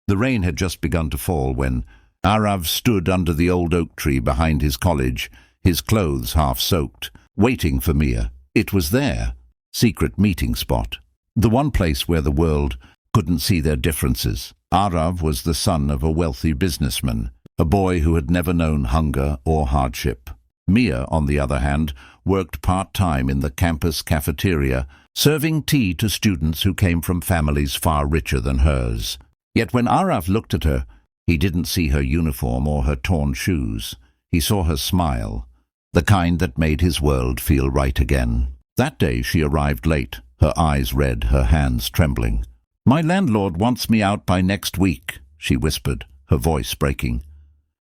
The rain had just begun to fall when Arav stood under the old oak tree behind his college, his clothes half soaked, waiting for Mia. It was their secret meeting spot, the one place where the world couldn't see their differences. Arav was the son of a wealthy businessman, a boy who had never known hunger or hardship. Mia, on the other hand, worked part-time in the campus cafeteria, serving tea to students who came from families far richer than hers. Yet when Arav looked at her, he didn't see her uniform or her torn shoes. He saw her smile, the kind that made his world feel right again. That day she arrived late, her eyes red, her hands trembling. "My landlord wants me out by next week," she whispered, her voice breaking.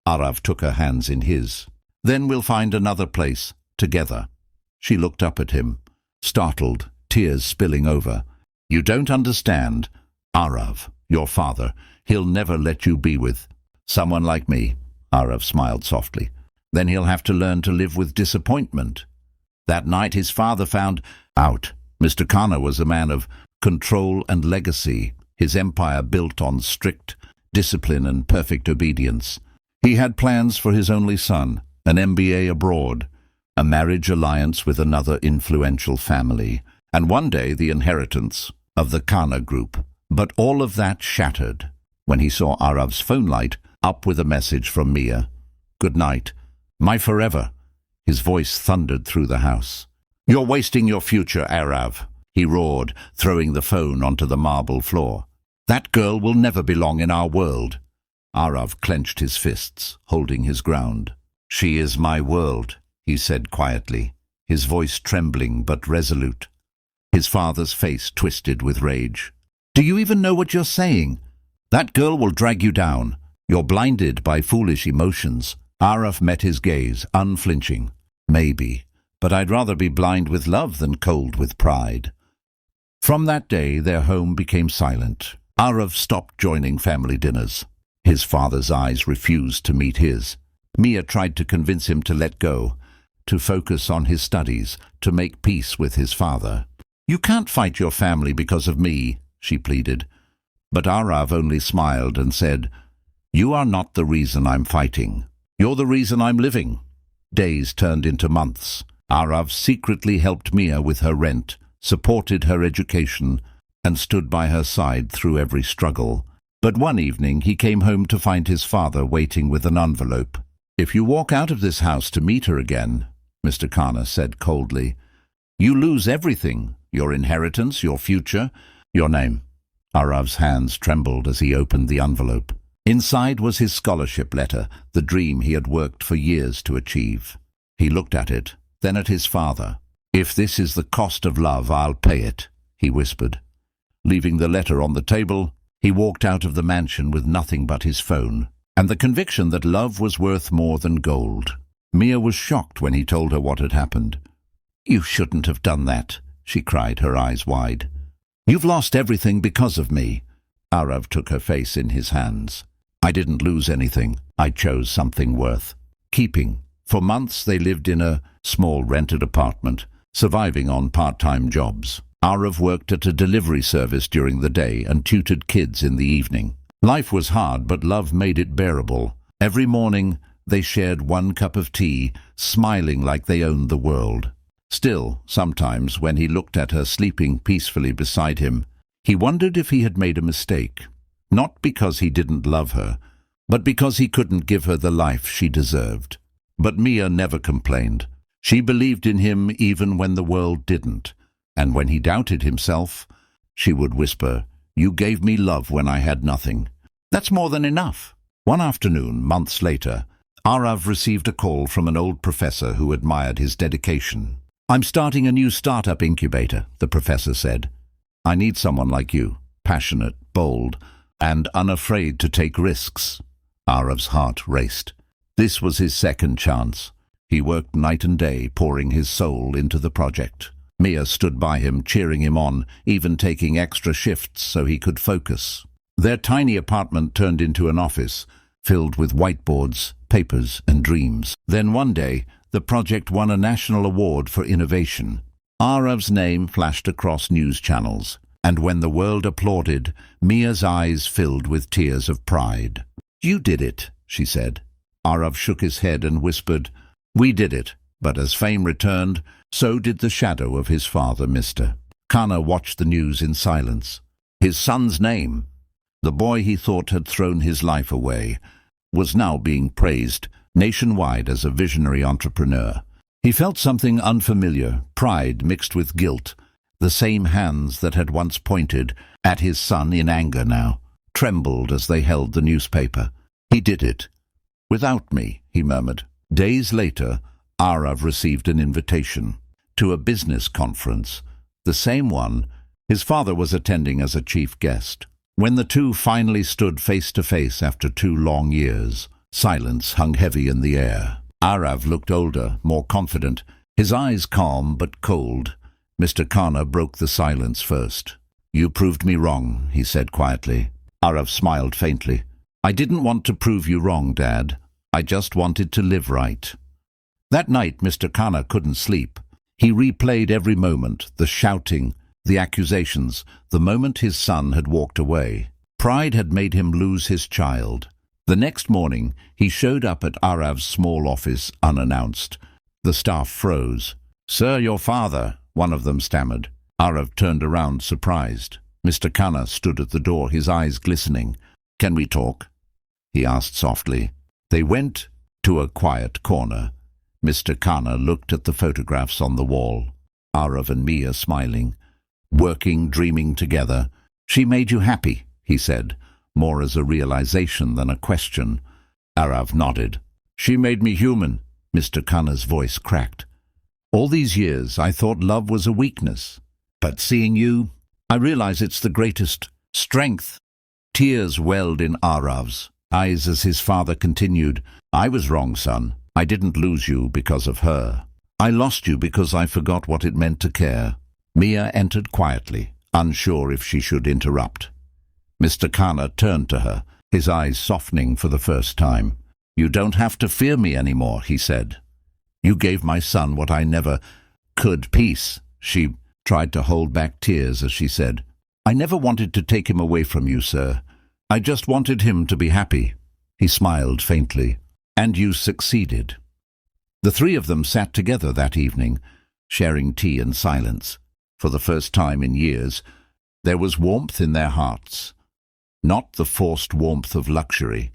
Arav took her hands in his. "Then we'll find another place, together." She looked up at him, startled, tears spilling over. "You don't understand. Arav, your father, he'll never let you be with someone like me." Arav smiled softly. "Then he'll have to learn to live with disappointment." That night his father found out. Mr. Khanna was a man of control and legacy, his empire built on strict discipline and perfect obedience. He had plans for his only son, an MBA abroad, a marriage alliance with another influential family, and one day the inheritance of the Khanna group. But all of that shattered when he saw Arav's phone light up with a message from Mia. "Good night. My forever." His voice thundered through the house. "You're wasting your future, Arav," he roared, throwing the phone onto the marble floor. "That girl will never belong in our world." Arav clenched his fists, holding his ground. "She is my world," he said quietly, his voice trembling but resolute. His father's face twisted with rage. "Do you even know what you're saying? That girl will drag you down. You're blinded by foolish emotions." Arav met his gaze, unflinching. "Maybe, but I'd rather be blind with love than cold with pride." From that day, their home became silent. Arav stopped joining family dinners. His father's eyes refused to meet his. Mia tried to convince him to let go, to focus on his studies, to make peace with his father. "You can't fight your family because of me," she pleaded. But Arav only smiled and said, "You are not the reason I'm fighting. You're the reason I'm living." Days turned into months. Arav secretly helped Mia with her rent, supported her education, and stood by her side through every struggle. But one evening he came home to find his father waiting with an envelope. "If you walk out of this house to meet her again," Mr. Khanna said coldly, "you lose everything, your inheritance, your future, your name." Arav's hands trembled as he opened the envelope. Inside was his scholarship letter, the dream he had worked for years to achieve. He looked at it, then at his father. "If this is the cost of love, I'll pay it," he whispered. Leaving the letter on the table, he walked out of the mansion with nothing but his phone, and the conviction that love was worth more than gold. Mia was shocked when he told her what had happened. "You shouldn't have done that," she cried, her eyes wide. "You've lost everything because of me." Arav took her face in his hands. "I didn't lose anything. I chose something worth keeping." For months they lived in a small rented apartment, surviving on part-time jobs. Arav worked at a delivery service during the day and tutored kids in the evening. Life was hard, but love made it bearable. Every morning they shared one cup of tea, smiling like they owned the world. Still, sometimes, when he looked at her sleeping peacefully beside him, he wondered if he had made a mistake. Not because he didn't love her, but because he couldn't give her the life she deserved. But Mia never complained. She believed in him even when the world didn't. And when he doubted himself, she would whisper, "You gave me love when I had nothing. That's more than enough." One afternoon, months later, Arav received a call from an old professor who admired his dedication. "I'm starting a new startup incubator," the professor said. "I need someone like you, passionate, bold, and unafraid to take risks." Arav's heart raced. This was his second chance. He worked night and day, pouring his soul into the project. Mia stood by him, cheering him on, even taking extra shifts so he could focus. Their tiny apartment turned into an office, filled with whiteboards, papers, and dreams. Then one day, the project won a national award for innovation. Arav's name flashed across news channels, And when the world applauded, Mia's eyes filled with tears of pride. "You did it," she said. Arav shook his head and whispered, "We did it." But as fame returned, so did the shadow of his father, Mr. Kana watched the news in silence. His son's name, the boy he thought had thrown his life away, was now being praised nationwide as a visionary entrepreneur. He felt something unfamiliar, pride mixed with guilt. The same hands that had once pointed at his son in anger now trembled as they held the newspaper. "He did it. Without me," he murmured. Days later, Arav received an invitation to a business conference, the same one his father was attending as a chief guest. When the two finally stood face to face after 2 long years, silence hung heavy in the air. Arav looked older, more confident, his eyes calm but cold. Mr. Kana broke the silence first. "You proved me wrong," he said quietly. Arav smiled faintly. "I didn't want to prove you wrong, Dad. I just wanted to live right." That night, Mr. Kana couldn't sleep. He replayed every moment, the shouting, the accusations, the moment his son had walked away. Pride had made him lose his child. The next morning, he showed up at Arav's small office unannounced. The staff froze. "Sir, your father," one of them stammered. Arav turned around, surprised. Mr. Kana stood at the door, his eyes glistening. "Can we talk?" he asked softly. They went to a quiet corner. Mr. Kana looked at the photographs on the wall. Arav and Mia smiling, working, dreaming together. "She made you happy," he said, more as a realization than a question. Arav nodded. "She made me human." Mr. Kana's voice cracked. "All these years I thought love was a weakness. But seeing you, I realize it's the greatest strength." Tears welled in Arav's eyes as his father continued, "I was wrong, son. I didn't lose you because of her. I lost you because I forgot what it meant to care." Mia entered quietly, unsure if she should interrupt. Mr. Kana turned to her, his eyes softening for the first time. "You don't have to fear me anymore," he said. "You gave my son what I never could, peace." She tried to hold back tears as she said, "I never wanted to take him away from you, sir. I just wanted him to be happy." He smiled faintly. "And you succeeded." The three of them sat together that evening, sharing tea in silence. For the first time in years, there was warmth in their hearts. Not the forced warmth of luxury,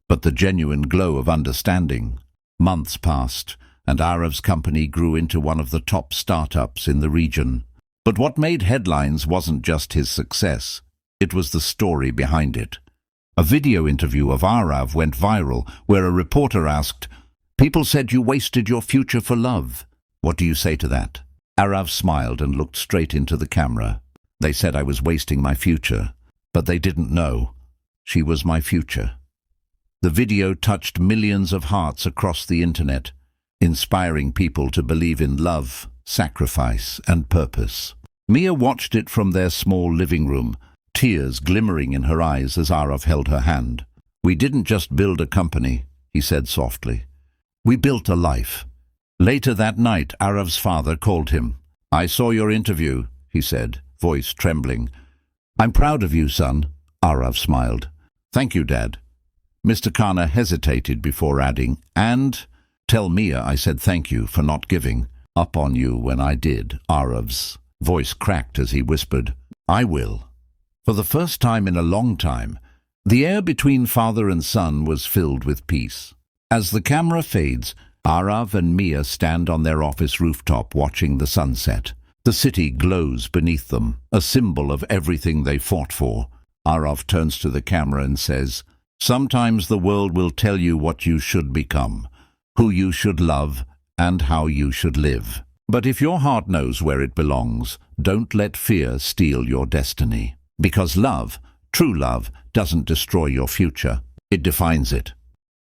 but the genuine glow of understanding. Months passed, and Arav's company grew into one of the top startups in the region. But what made headlines wasn't just his success, it was the story behind it. A video interview of Arav went viral, where a reporter asked, "People said you wasted your future for love. What do you say to that?" Arav smiled and looked straight into the camera. "They said I was wasting my future, but they didn't know. She was my future." The video touched millions of hearts across the internet, inspiring people to believe in love, sacrifice, and purpose. Mia watched it from their small living room, tears glimmering in her eyes as Arav held her hand. "We didn't just build a company," he said softly. "We built a life." Later that night, Arav's father called him. "I saw your interview," he said, voice trembling. "I'm proud of you, son." Arav smiled. "Thank you, Dad." Mr. Kana hesitated before adding, "And tell Mia I said thank you for not giving up on you when I did." Arav's voice cracked as he whispered, "I will." For the first time in a long time, the air between father and son was filled with peace. As the camera fades, Arav and Mia stand on their office rooftop watching the sunset. The city glows beneath them, a symbol of everything they fought for. Arav turns to the camera and says, "Sometimes the world will tell you what you should become, who you should love, and how you should live. But if your heart knows where it belongs, don't let fear steal your destiny. Because love, true love, doesn't destroy your future. It defines it."